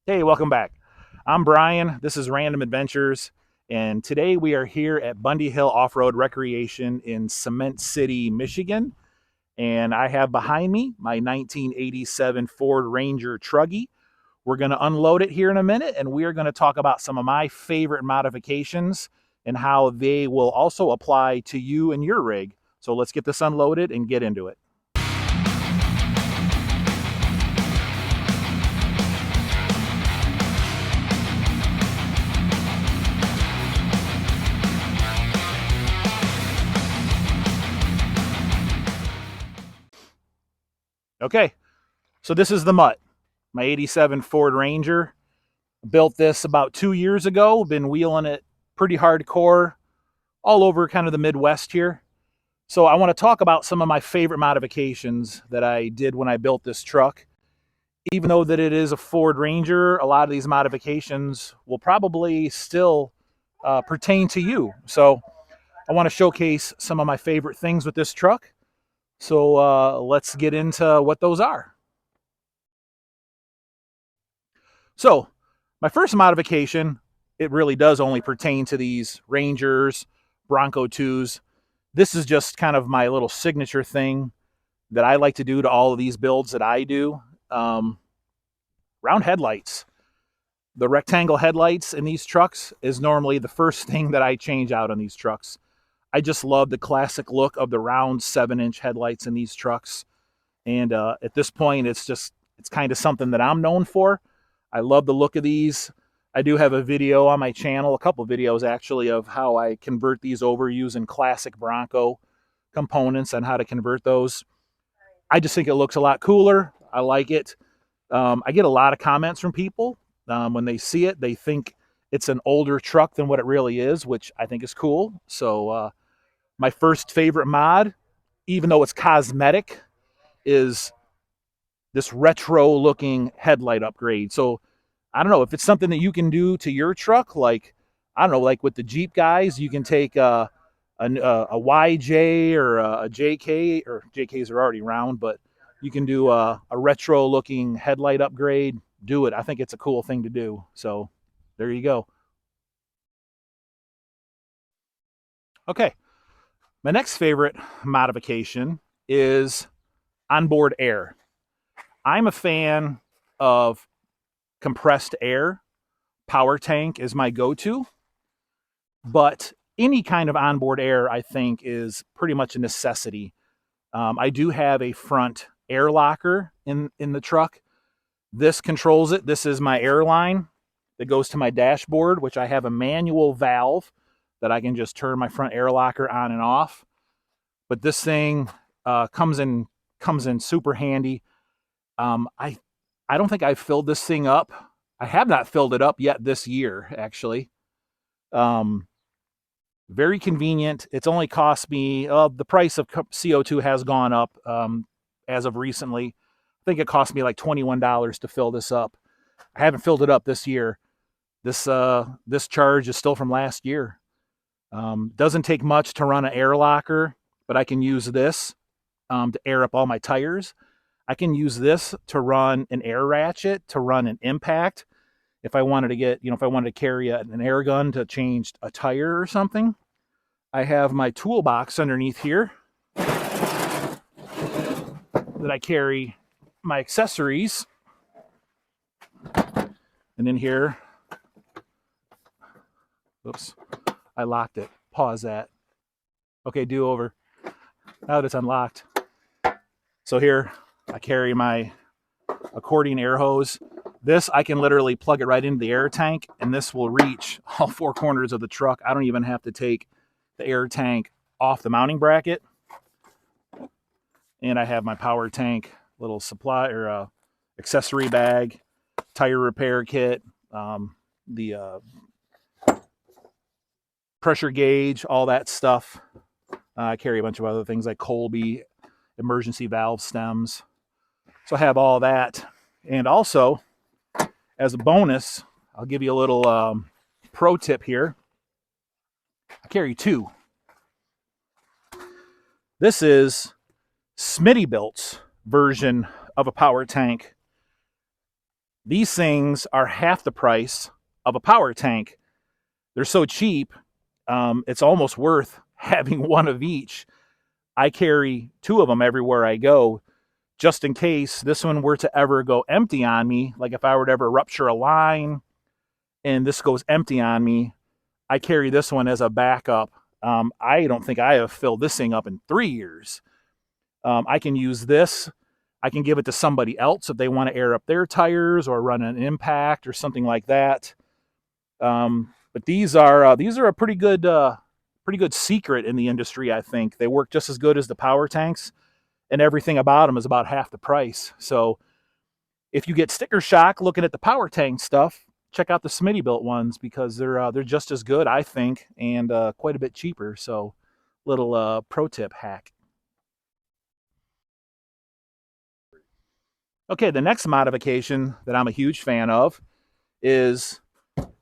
Hey, welcome back. I'm Brian. This is Random Adventures, and today we are here at Bundy Hill Off-Road Recreation in Cement City, Michigan. And I have behind me my 1987 Ford Ranger Truggy. We're going to unload it here in a minute, and we are going to talk about some of my favorite modifications and how they will also apply to you and your rig. So let's get this unloaded and get into it. Okay, so this is the Mutt, my 87 Ford Ranger. Built this about 2 years ago. Been wheeling it pretty hardcore all over kind of the Midwest here. So I want to talk about some of my favorite modifications that I did when I built this truck. Even though that it is a Ford Ranger, a lot of these modifications will probably still pertain to you. So I want to showcase some of my favorite things with this truck. So let's get into what those are. So my first modification, it really does only pertain to these Rangers, Bronco 2s. This is just kind of my little signature thing that I like to do to all of these builds that I do. Um, Round headlights. The rectangle headlights in these trucks is normally the first thing that I change out on these trucks. I just love the classic look of the round 7-inch headlights in these trucks. And at this point, it's kind of something that I'm known for. I love the look of these. I do have a video on my channel, a couple videos actually, of how I convert these over using classic Bronco components and how to convert those. I just think it looks a lot cooler. I like it. I get a lot of comments from people. When they see it, they think it's an older truck than what it really is, which I think is cool. So my first favorite mod, even though it's cosmetic, is this retro looking headlight upgrade. So I don't know if it's something that you can do to your truck, like I don't know, like with the Jeep guys, you can take a YJ or a JK, or JKs are already round, but you can do a retro looking headlight upgrade. Do it. I think it's a cool thing to do. So there you go. Okay, my next favorite modification is onboard air. I'm a fan of compressed air. Power tank is my go-to, but any kind of onboard air, I think, is pretty much a necessity. I do have a front air locker in the truck. This controls it. This is my air line that goes to my dashboard, which I have a manual valve that I can just turn my front air locker on and off. But this thing comes in super handy. I don't think I've filled this thing up. I have not filled it up yet this year, actually. Um, Very convenient. It's only cost me, the price of CO2 has gone up as of recently. I think it cost me like $21 to fill this up. I haven't filled it up this year. This charge is still from last year. Doesn't take much to run an air locker, but I can use this to air up all my tires. I can use this to run an air ratchet, to run an impact. If I wanted to get, if I wanted to carry an air gun to change a tire or something. I have my toolbox underneath here that I carry my accessories. And in here, oops, I locked it. Pause that. Okay, do over. Now that it's unlocked. So here, I carry my accordion air hose. This, I can literally plug it right into the air tank, and this will reach all four corners of the truck. I don't even have to take the air tank off the mounting bracket. And I have my power tank, little supply or accessory bag, tire repair kit, the pressure gauge, all that stuff. I carry a bunch of other things like Colby emergency valve stems. So I have all that. And also, as a bonus, I'll give you a little pro tip here. I carry two. This is Smittybilt's version of a power tank. These things are half the price of a power tank. They're so cheap, it's almost worth having one of each. I carry two of them everywhere I go, just in case this one were to ever go empty on me. Like if I were to ever rupture a line and this goes empty on me, I carry this one as a backup. I don't think I have filled this thing up in 3 years. I can use this. I can give it to somebody else if they want to air up their tires or run an impact or something like that. But these are a pretty good secret in the industry. I think they work just as good as the power tanks, and everything about them is about half the price. So if you get sticker shock looking at the power tank stuff, check out the Smittybilt ones because they're just as good, I think, and quite a bit cheaper. So little pro tip hack. Okay, the next modification that I'm a huge fan of is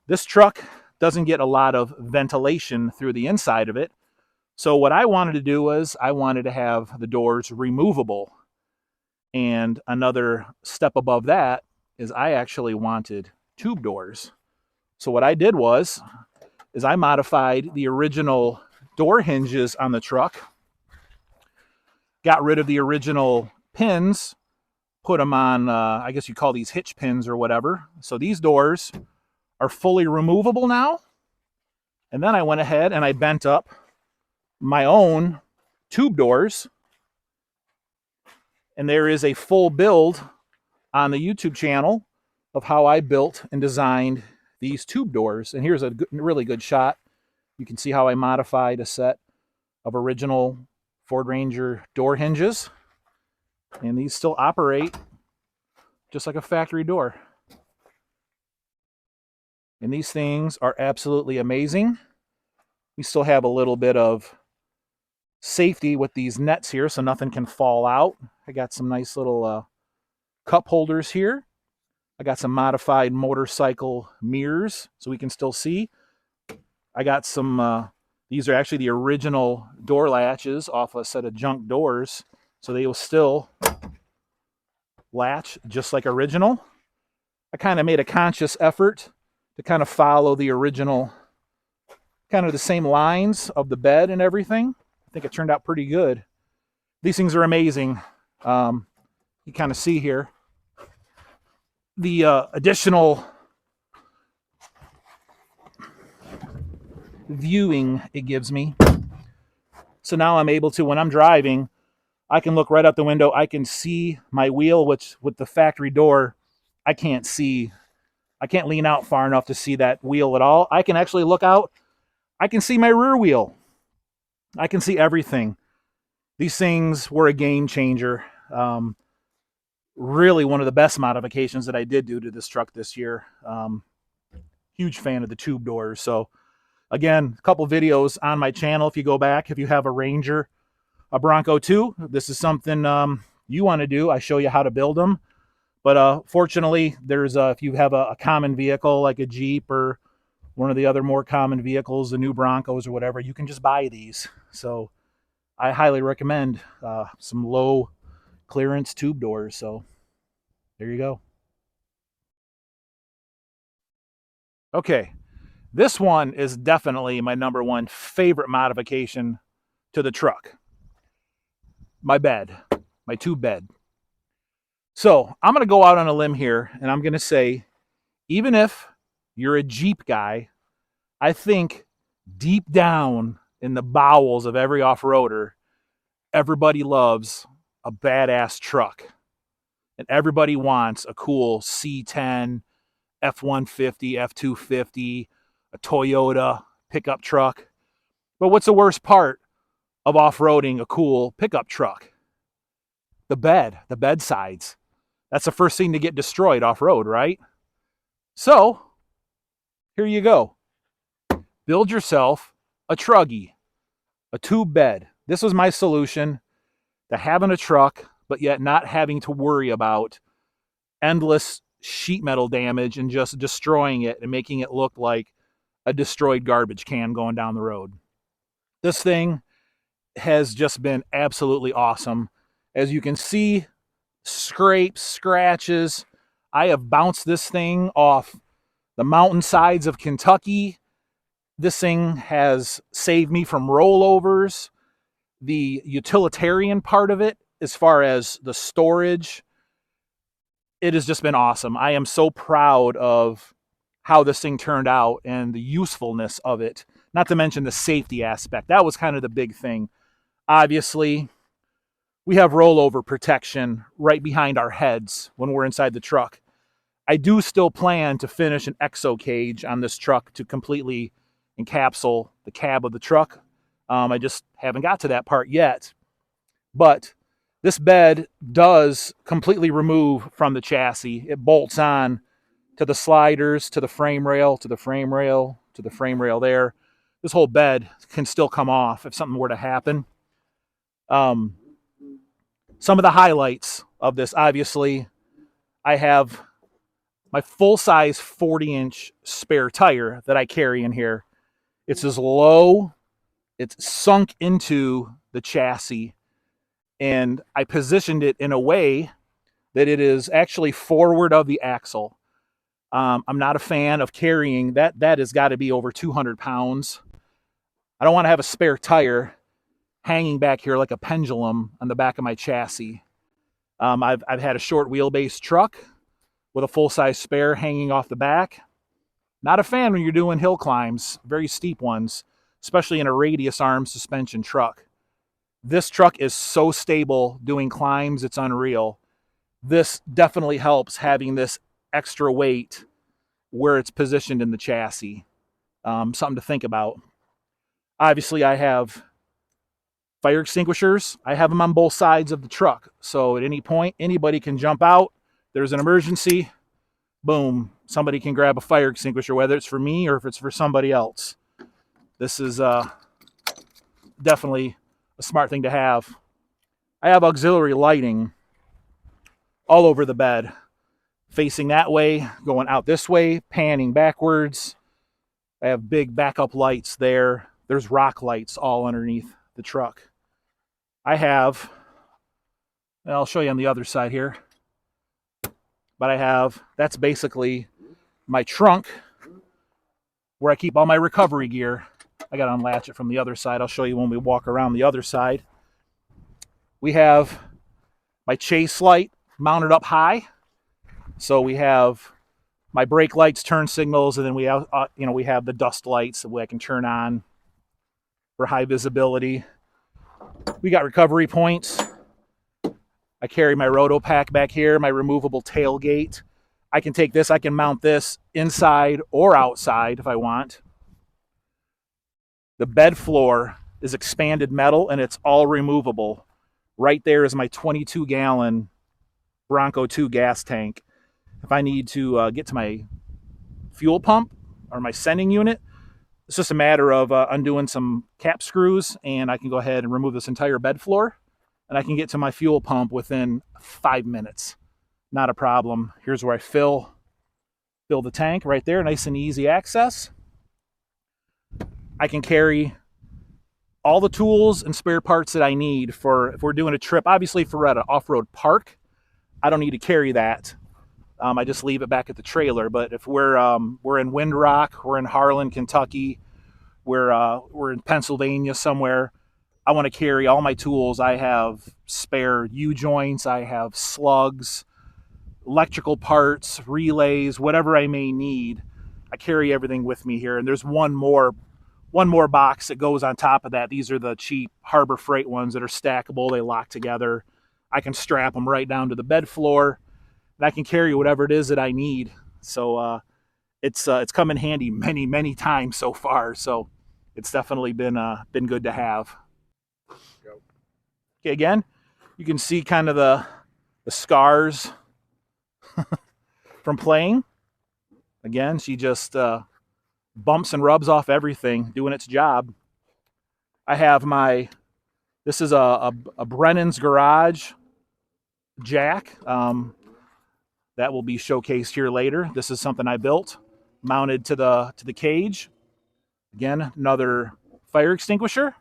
this truck doesn't get a lot of ventilation through the inside of it. So what I wanted to do was I wanted to have the doors removable. And another step above that is I actually wanted tube doors. So what I did was is I modified the original door hinges on the truck, got rid of the original pins, put them on, I guess you call these hitch pins or whatever. So these doors are fully removable now. And then I went ahead and I bent up my own tube doors. And there is a full build on the YouTube channel of how I built and designed these tube doors. And here's a really good shot. You can see how I modified a set of original Ford Ranger door hinges. And these still operate just like a factory door. And these things are absolutely amazing. We still have a little bit of safety with these nets here so nothing can fall out. I got some nice little cup holders here. I got some modified motorcycle mirrors so we can still see. I got some, these are actually the original door latches off a set of junk doors, so they will still latch just like original. I kind of made a conscious effort to kind of follow the original, kind of the same lines of the bed and everything. I think it turned out pretty good. These things are amazing. You kind of see here the additional viewing it gives me. So now I'm able to, when I'm driving, I can look right out the window. I can see my wheel, which with the factory door, I can't see. I can't lean out far enough to see that wheel at all. I can actually look out. I can see my rear wheel. I can see everything. These things were a game changer. Really one of the best modifications that I did do to this truck this year. Huge fan of the tube doors. So again, a couple videos on my channel. If you go back, if you have a Ranger, a Bronco 2, this is something you want to do. I show you how to build them. But fortunately, there's if you have a common vehicle like a Jeep or one of the other more common vehicles, the new Broncos or whatever, you can just buy these. So I highly recommend some low clearance tube doors. So there you go. Okay, this one is definitely my number one favorite modification to the truck. My bed, my tube bed. So I'm going to go out on a limb here and I'm going to say, even if you're a Jeep guy, I think deep down in the bowels of every off-roader, everybody loves a badass truck. And everybody wants a cool C10, F-150, F-250, a Toyota pickup truck. But what's the worst part of off-roading a cool pickup truck? The bed sides. That's the first thing to get destroyed off-road, right? So, here you go. Build yourself a Truggy, a tube bed. This was my solution to having a truck, but yet not having to worry about endless sheet metal damage and just destroying it and making it look like a destroyed garbage can going down the road. This thing has just been absolutely awesome. As you can see, scrapes, scratches. I have bounced this thing off the mountainsides of Kentucky. This thing has saved me from rollovers. The utilitarian part of it, as far as the storage, it has just been awesome. I am so proud of how this thing turned out and the usefulness of it, not to mention the safety aspect. That was kind of the big thing. Obviously, we have rollover protection right behind our heads when we're inside the truck. I do still plan to finish an exo cage on this truck to completely encapsule the cab of the truck. I just haven't got to that part yet. But this bed does completely remove from the chassis. It bolts on to the sliders, to the frame rail, to the frame rail, to the frame rail there. This whole bed can still come off if something were to happen. Some of the highlights of this, obviously, I have my full-size 40-inch spare tire that I carry in here. It's as low, it's sunk into the chassis, and I positioned it in a way that it is actually forward of the axle. I'm not a fan of carrying that. That has got to be over 200 pounds. I don't want to have a spare tire hanging back here like a pendulum on the back of my chassis. I've had a short wheelbase truck with a full-size spare hanging off the back. Not a fan when you're doing hill climbs, very steep ones, especially in a radius arm suspension truck. This truck is so stable doing climbs, it's unreal. This definitely helps having this extra weight where it's positioned in the chassis. Something to think about. Obviously, I have fire extinguishers. I have them on both sides of the truck. So at any point, anybody can jump out. There's an emergency. Boom. Somebody can grab a fire extinguisher, whether it's for me or if it's for somebody else. This is definitely a smart thing to have. I have auxiliary lighting all over the bed, facing that way, going out this way, panning backwards. I have big backup lights there. There's rock lights all underneath the truck. I have, I'll show you on the other side here, but I have, that's basically my trunk where I keep all my recovery gear. I got to unlatch it from the other side. I'll show you when we walk around the other side. We have my chase light mounted up high. So we have my brake lights, turn signals, and then we have, we have the dust lights that I can turn on for high visibility. We got recovery points. I carry my roto pack back here, my removable tailgate. I can take this, I can mount this inside or outside if I want. The bed floor is expanded metal and it's all removable. Right there is my 22-gallon Bronco 2 gas tank. If I need to get to my fuel pump or my sending unit, it's just a matter of undoing some cap screws and I can go ahead and remove this entire bed floor and I can get to my fuel pump within 5 minutes. Not a problem. Here's where I fill the tank right there, nice and easy access. I can carry all the tools and spare parts that I need for if we're doing a trip. Obviously, if we're at an off-road park, I don't need to carry that. I just leave it back at the trailer. But if we're in Windrock, we're in Harlan, Kentucky, we're in Pennsylvania somewhere, I want to carry all my tools. I have spare U-joints, I have slugs, electrical parts, relays, whatever I may need. I carry everything with me here. And there's one more box that goes on top of that. These are the cheap Harbor Freight ones that are stackable. They lock together. I can strap them right down to the bed floor, and I can carry whatever it is that I need. So it's come in handy many, many times so far. So it's definitely been good to have. Okay, again, you can see kind of the scars from playing. Again, she just bumps and rubs off everything, doing its job. I have this is a Brennan's Garage jack that will be showcased here later. This is something I built, mounted to the cage. Again, another fire extinguisher.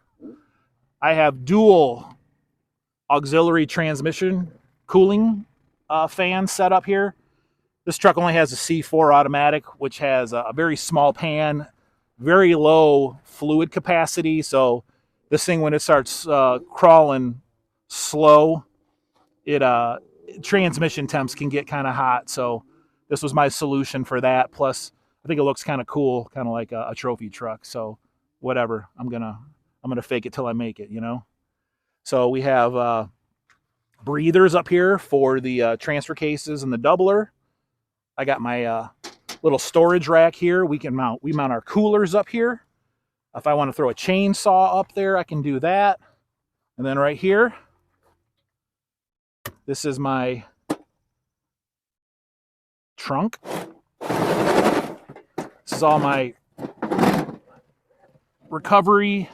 I have dual auxiliary transmission cooling fans set up here. This truck only has a C4 automatic, which has a very small pan, very low fluid capacity. So this thing, when it starts crawling slow, it transmission temps can get kind of hot. So this was my solution for that. Plus, I think it looks kind of cool, kind of like a trophy truck. So whatever, I'm gonna fake it till I make it, you know. So we have breathers up here for the transfer cases and the doubler. I got my little storage rack here. We mount our coolers up here. If I want to throw a chainsaw up there, I can do that. And then right here, this is my trunk. This is all my recovery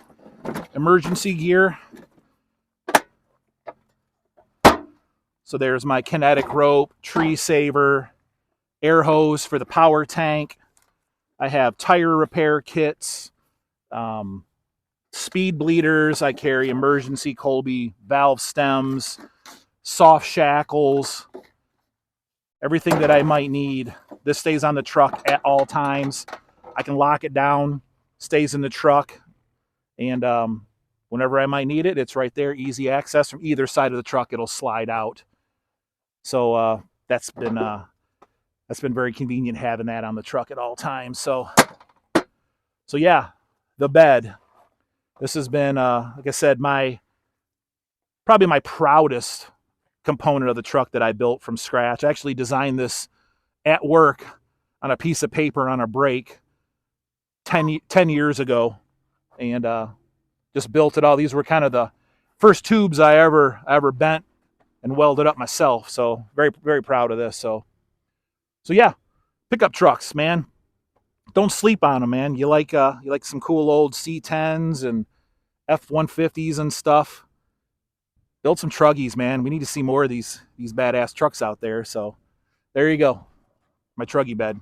emergency gear. So there's my kinetic rope, tree saver, air hose for the power tank. I have tire repair kits, speed bleeders. I carry emergency Colby valve stems, soft shackles, everything that I might need. This stays on the truck at all times. I can lock it down, stays in the truck, and whenever I might need it, it's right there. Easy access from either side of the truck. It'll slide out. So that's been very convenient having that on the truck at all times. So yeah, the bed. This has been, like I said, probably my proudest component of the truck that I built from scratch. I actually designed this at work on a piece of paper on a brake 10 years ago, and just built it all. These were kind of the first tubes I ever bent and welded up myself. So very, very proud of this. So yeah, pickup trucks, man. Don't sleep on them, man. You like some cool old C10s and F-150s and stuff. Build some Truggies, man. We need to see more of these badass trucks out there. So there you go, my Truggy bed.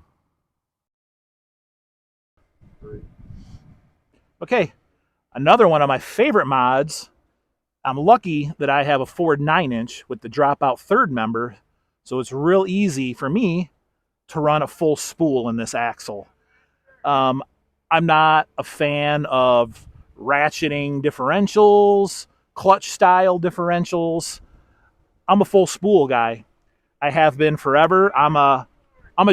Okay, another one of my favorite mods. I'm lucky that I have a Ford 9-inch with the dropout third member, so it's real easy for me to run a full spool in this axle. I'm not a fan of ratcheting differentials, clutch style differentials. I'm a full spool guy. I have been forever. I'm a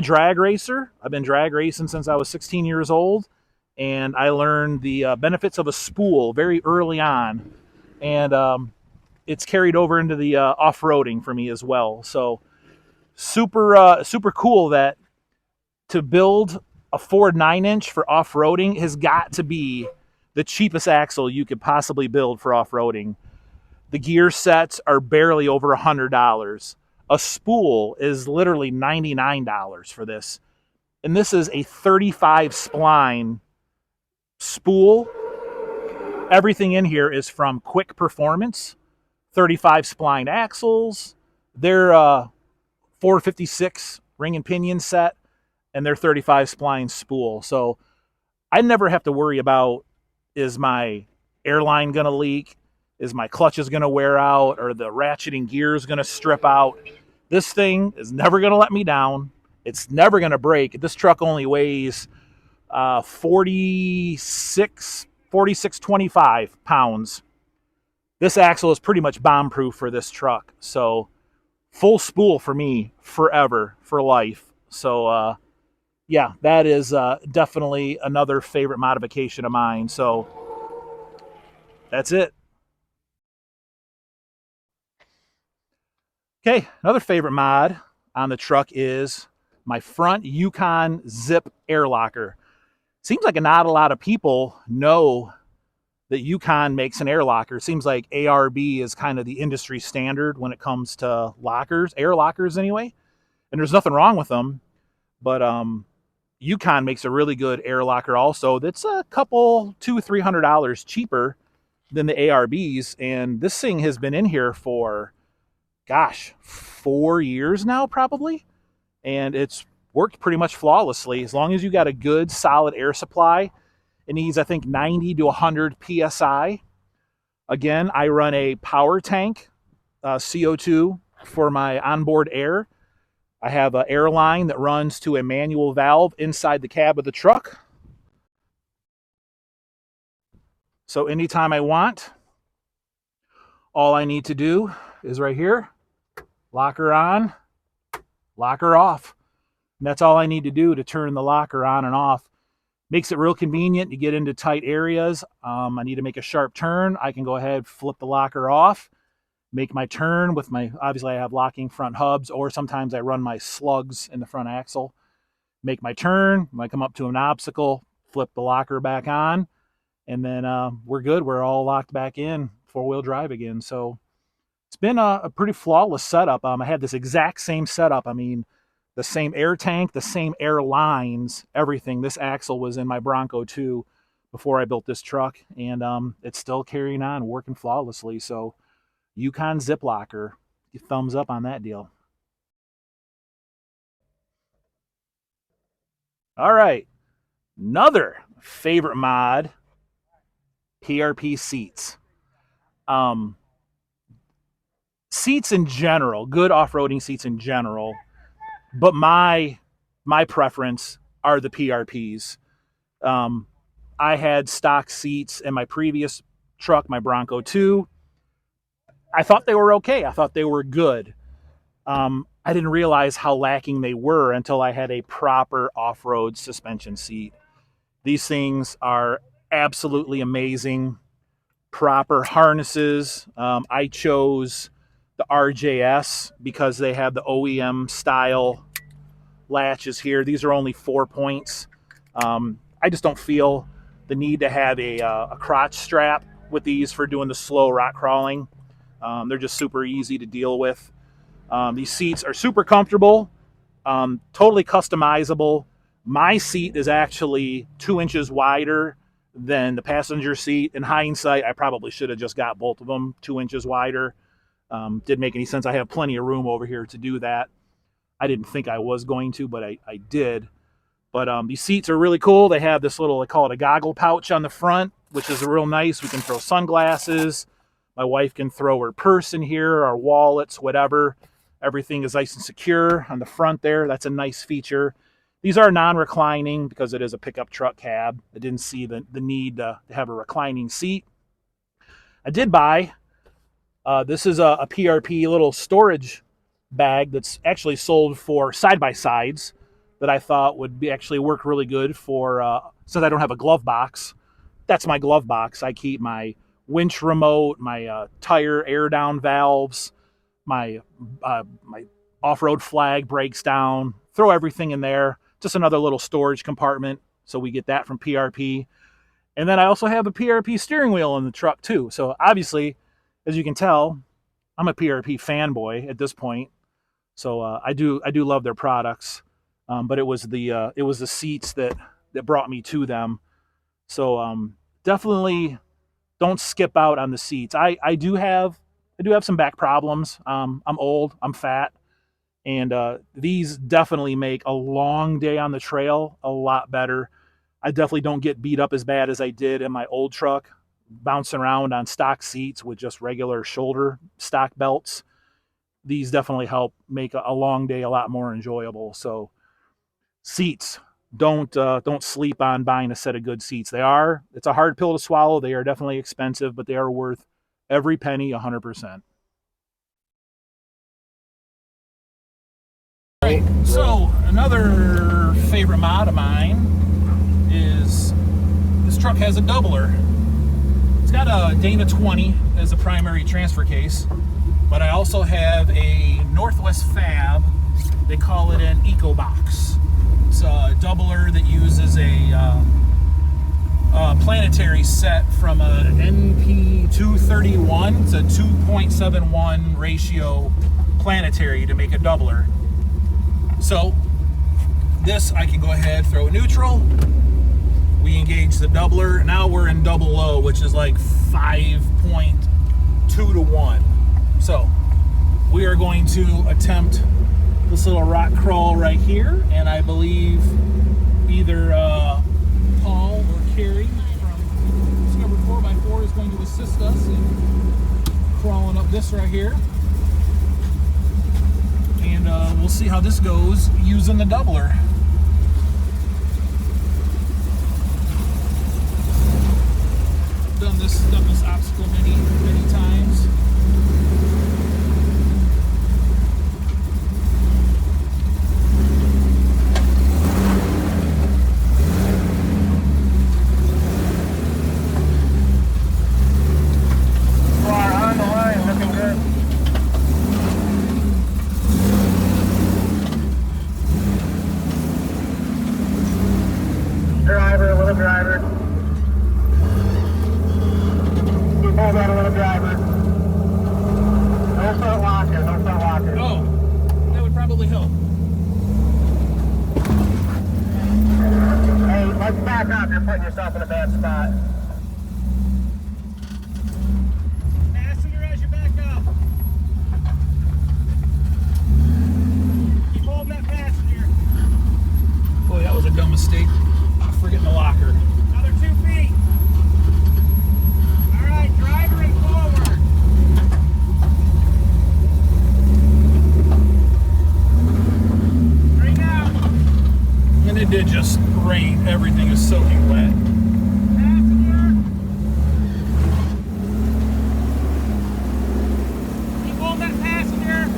drag racer. I've been drag racing since I was 16 years old, and I learned the benefits of a spool very early on, and it's carried over into the off-roading for me as well. So super cool that to build a Ford 9-inch for off-roading has got to be the cheapest axle you could possibly build for off-roading. The gear sets are barely over $100. A spool is literally $99 for this. And this is a 35 spline spool. Everything in here is from Quick Performance. 35 spline axles. They're 456 ring and pinion set, and they're 35 spline spool. So I never have to worry about, is my airline going to leak? Is my clutches going to wear out? Or the ratcheting gears going to strip out? This thing is never going to let me down. It's never going to break. This truck only weighs 2625 pounds. This axle is pretty much bomb-proof for this truck. So full spool for me forever, for life. So yeah, that is definitely another favorite modification of mine. So that's it. Okay, another favorite mod on the truck is my front Yukon Zip air locker. Seems like not a lot of people know that Yukon makes an air locker. Seems like ARB is kind of the industry standard when it comes to lockers, air lockers anyway. And there's nothing wrong with them, but Yukon makes a really good air locker also. That's a couple, $200-300 cheaper than the ARBs. And this thing has been in here for, gosh, 4 years now probably. And it's worked pretty much flawlessly. As long as you got a good solid air supply. It needs, I think, 90 to 100 PSI. Again, I run a power tank, CO2 for my onboard air. I have an air line that runs to a manual valve inside the cab of the truck. So anytime I want, all I need to do is right here, lock her on, lock her off. And that's all I need to do to turn the locker on and off. Makes it real convenient to get into tight areas. I need to make a sharp turn. I can go ahead, flip the locker off, make my turn with my, obviously I have locking front hubs, or sometimes I run my slugs in the front axle. Make my turn. When I come up to an obstacle, flip the locker back on, and then we're good. We're all locked back in, four-wheel drive again. So it's been a pretty flawless setup. I had this exact same setup. I mean, the same air tank, the same air lines, everything. This axle was in my Bronco too before I built this truck, and it's still carrying on, working flawlessly. So Yukon Zip Locker, thumbs up on that deal. All right, another favorite mod, PRP seats. Seats in general, good off-roading seats in general, but my preference are the PRPs. I had stock seats in my previous truck, my Bronco 2. I thought they were okay. I thought they were good. I didn't realize how lacking they were until I had a proper off-road suspension seat. These things are absolutely amazing. Proper harnesses. I chose the RJS because they have the OEM style latches here. These are only 4 points. I just don't feel the need to have a crotch strap with these for doing the slow rock crawling. They're just super easy to deal with. These seats are super comfortable, totally customizable. My seat is actually 2 inches wider than the passenger seat. In hindsight, I probably should have just got both of them 2 inches wider. Didn't make any sense. I have plenty of room over here to do that. I didn't think I was going to, but I did. But these seats are really cool. They have this little, I call it a goggle pouch on the front, which is real nice. We can throw sunglasses. My wife can throw her purse in here, our wallets, whatever. Everything is nice and secure on the front there. That's a nice feature. These are non-reclining because it is a pickup truck cab. I didn't see the need to have a reclining seat. I did buy, this is a PRP little storage bag that's actually sold for side-by-sides that I thought would be actually work really good for, since I don't have a glove box. That's my glove box. I keep my winch remote, my tire air down valves, my off-road flag breaks down, throw everything in there. Just another little storage compartment. So we get that from PRP. And then I also have a PRP steering wheel in the truck too. So obviously, as you can tell, I'm a PRP fanboy at this point. So I do love their products. But it was the seats that brought me to them. So definitely don't skip out on the seats. I do have some back problems. I'm old, I'm fat, and these definitely make a long day on the trail a lot better. I definitely don't get beat up as bad as I did in my old truck, bouncing around on stock seats with just regular shoulder stock belts. These definitely help make a long day a lot more enjoyable. So seats, don't sleep on buying a set of good seats. It's a hard pill to swallow. They are definitely expensive, but they are worth every penny 100%. All right, so another favorite mod of mine is this truck has a doubler. It's got a Dana 20 as a primary transfer case, but I also have a Northwest Fab. They call it an Eco Box. It's a doubler that uses a planetary set from a NP231. It's a 2.71 ratio planetary to make a doubler. So this, I can go ahead, throw a neutral. We engage the doubler. Now we're in double low, which is like 5.2 to 1. So we are going to attempt this little rock crawl right here, and I believe either Paul or Carrie from Discovered 4x4 is going to assist us in crawling up this right here. And we'll see how this goes using the doubler. Done this obstacle many times. Mistake. Forgetting the locker. Another 2 feet. All right, driver and forward. Right now. And it did just rain. Everything is soaking wet. Passenger. Keep holding that passenger.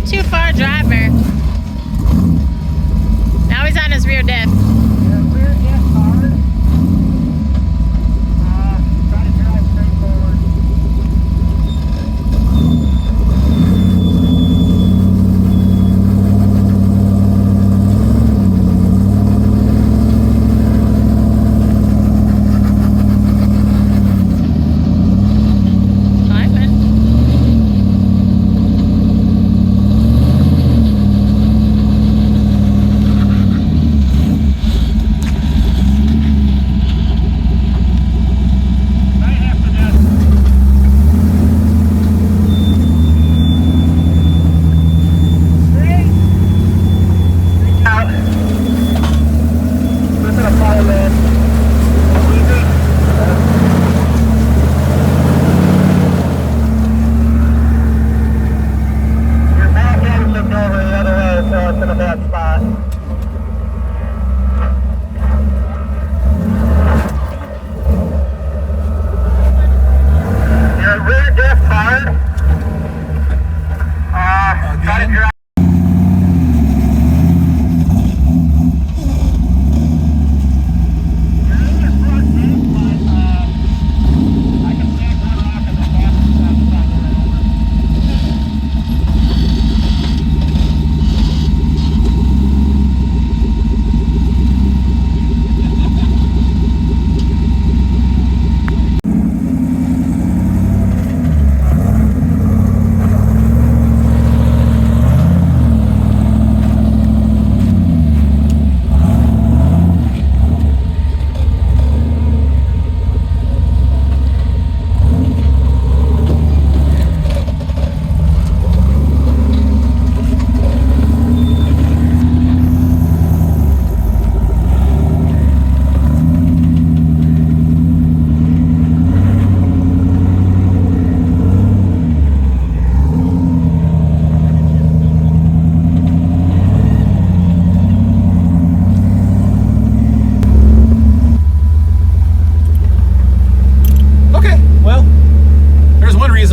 too far driver. Now he's on his rear diff. Rear diff hard. Try to drive straight forward.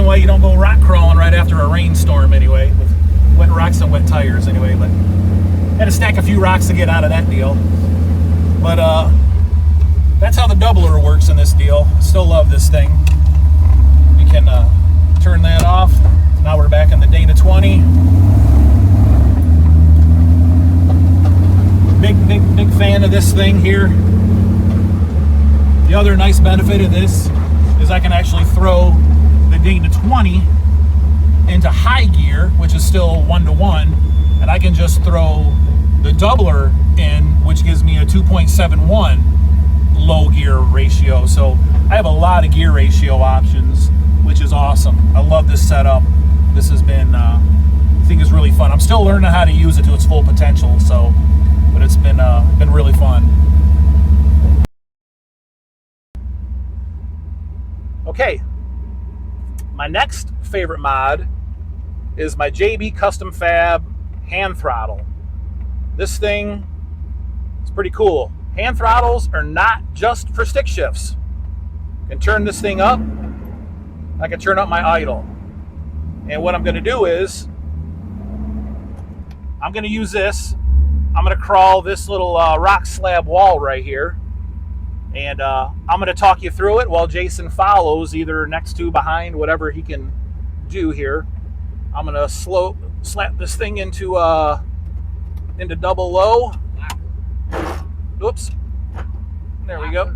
Why you don't go rock crawling right after a rainstorm anyway, with wet rocks and wet tires anyway. But had to stack a few rocks to get out of that deal. But that's how the doubler works in this deal. Still love this thing. We can turn that off. Now we're back in the Dana 20. Big fan of this thing here. The other nice benefit of this is I can actually throw the Dana 20 into high gear, which is still 1-to-1, and I can just throw the doubler in, which gives me a 2.71 low gear ratio. So I have a lot of gear ratio options, which is awesome. I love this setup. This has been, I think it's really fun. I'm still learning how to use it to its full potential, so, but it's been really fun. Okay. My next favorite mod is my JB Custom Fab hand throttle. This thing is pretty cool. Hand throttles are not just for stick shifts. I can turn this thing up. I can turn up my idle. And what I'm going to do is I'm going to use this. I'm going to crawl this little rock slab wall right here. And I'm going to talk you through it while Jason follows, either next to, behind, whatever he can do here. I'm going to slap this thing into double low. Oops. There we go.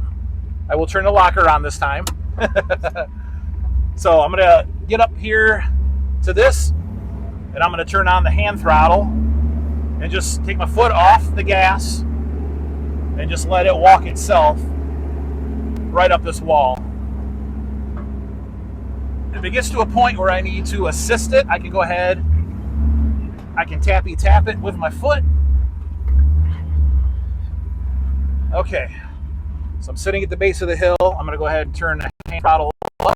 I will turn the locker on this time. So I'm going to get up here to this, and I'm going to turn on the hand throttle and just take my foot off the gas and just let it walk itself right up this wall. If it gets to a point where I need to assist it, I can go ahead, I can tappy tap it with my foot. Okay, so I'm sitting at the base of the hill. I'm gonna go ahead and turn the hand throttle up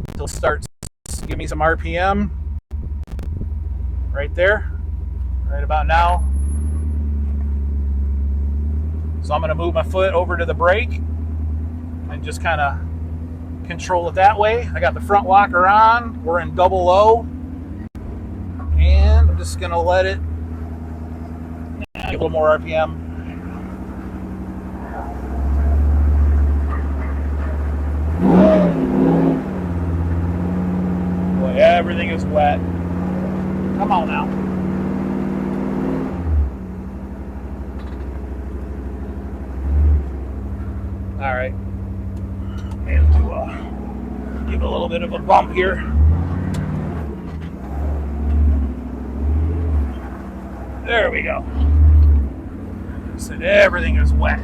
until it starts to give me some RPM. Right there, right about now. So I'm gonna move my foot over to the brake and just kind of control it that way. I got the front locker on. We're in double low. And I'm just gonna let it get a little more RPM. Boy, everything is wet. Come on now. All right. And to give a little bit of a bump here. There we go. Said everything is wet.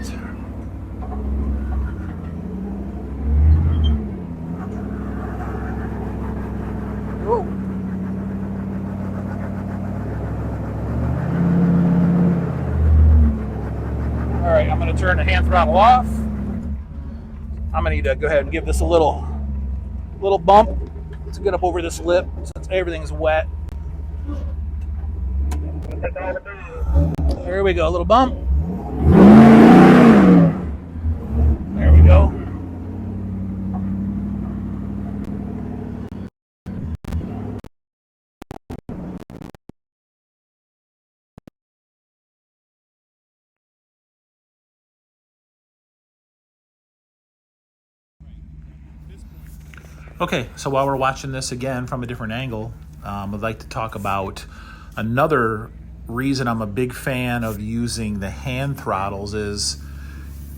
Whoa. All right, I'm going to turn the hand throttle off. I'm going to need to go ahead and give this a little bump to get up over this lip since everything's wet. There we go, a little bump. There we go. Okay, so while we're watching this again from a different angle, I'd like to talk about another reason I'm a big fan of using the hand throttles is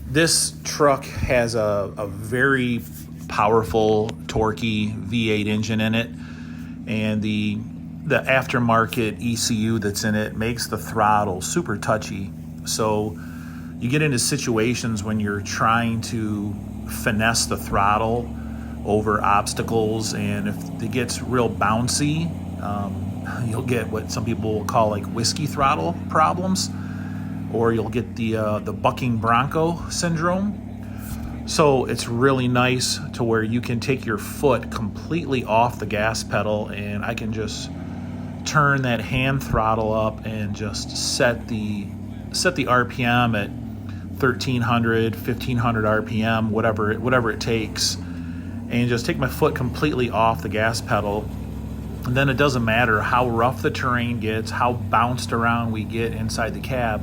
this truck has a very powerful, torquey V8 engine in it, and the aftermarket ECU that's in it makes the throttle super touchy. So you get into situations when you're trying to finesse the throttle over obstacles, and if it gets real bouncy, you'll get what some people will call like whiskey throttle problems, or you'll get the bucking bronco syndrome. So it's really nice to where you can take your foot completely off the gas pedal, and I can just turn that hand throttle up and just set the RPM at 1300, 1500 RPM, whatever it takes, and just take my foot completely off the gas pedal. And then it doesn't matter how rough the terrain gets, how bounced around we get inside the cab,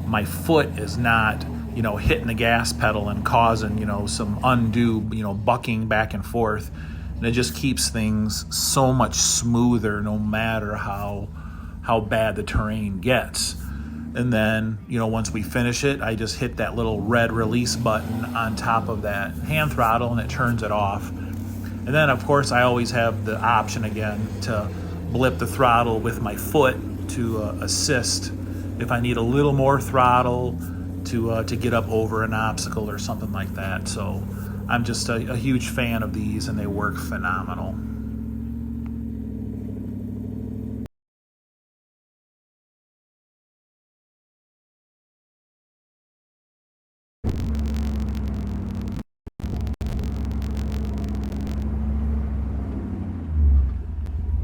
my foot is not, hitting the gas pedal and causing, some undue, bucking back and forth. And it just keeps things so much smoother no matter how bad the terrain gets. And then, once we finish it, I just hit that little red release button on top of that hand throttle and it turns it off. And then, of course, I always have the option again to blip the throttle with my foot to assist if I need a little more throttle to get up over an obstacle or something like that. So I'm just a huge fan of these, and they work phenomenal.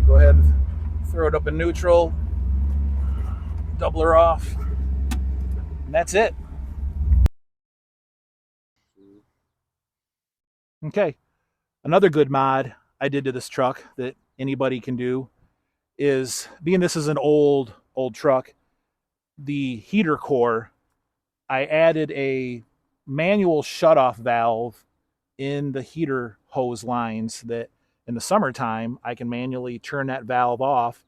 Go ahead and throw it up in neutral, double her off, and that's it. Okay, another good mod I did to this truck that anybody can do is, being this is an old truck, the heater core, I added a manual shutoff valve in the heater hose lines that in the summertime I can manually turn that valve off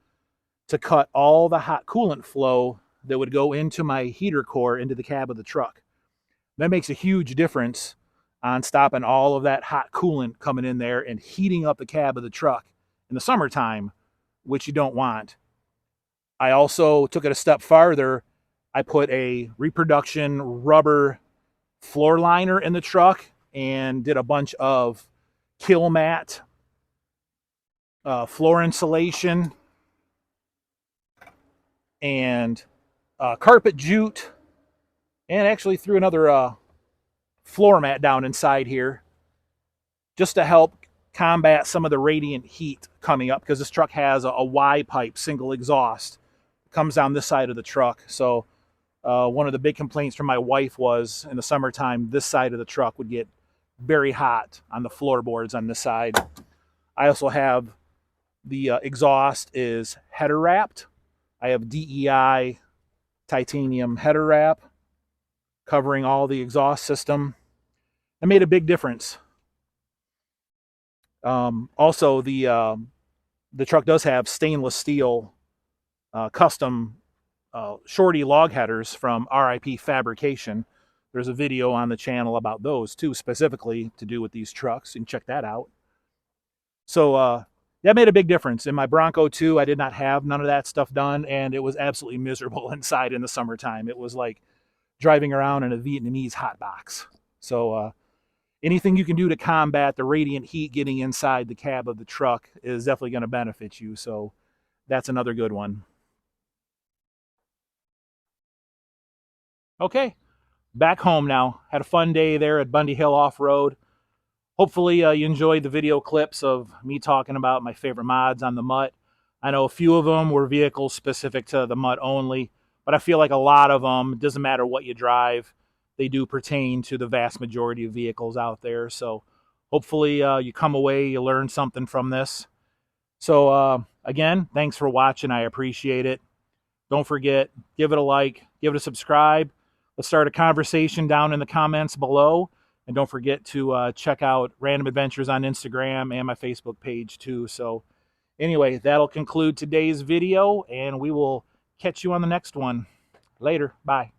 to cut all the hot coolant flow that would go into my heater core into the cab of the truck. That makes a huge difference on stopping all of that hot coolant coming in there and heating up the cab of the truck in the summertime, which you don't want. I also took it a step farther. I put a reproduction rubber floor liner in the truck and did a bunch of kill mat, floor insulation, and carpet jute, and actually threw another floor mat down inside here just to help combat some of the radiant heat coming up, because this truck has a Y pipe single exhaust comes down this side of the truck. So one of the big complaints from my wife was in the summertime this side of the truck would get very hot on the floorboards on this side. I also have the exhaust is header wrapped, I have DEI titanium header wrap covering all the exhaust system. It made a big difference. Also, the truck does have stainless steel custom shorty log headers from RIP Fabrication. There's a video on the channel about those too, specifically to do with these trucks. You can check that out. So that made a big difference. In my Bronco 2, I did not have none of that stuff done, and it was absolutely miserable inside in the summertime. It was like driving around in a Vietnamese hot box. So anything you can do to combat the radiant heat getting inside the cab of the truck is definitely going to benefit you. So that's another good one. Okay, back home now. Had a fun day there at Bundy Hill Off-Road. Hopefully you enjoyed the video clips of me talking about my favorite mods on the Mutt. I know a few of them were vehicles specific to the Mutt only, but I feel like a lot of them, it doesn't matter what you drive, they do pertain to the vast majority of vehicles out there. So hopefully you come away, you learn something from this. So again, thanks for watching. I appreciate it. Don't forget, give it a like, give it a subscribe. Let's start a conversation down in the comments below. And don't forget to check out Random Adventures on Instagram and my Facebook page too. So anyway, that'll conclude today's video, and we will catch you on the next one. Later. Bye.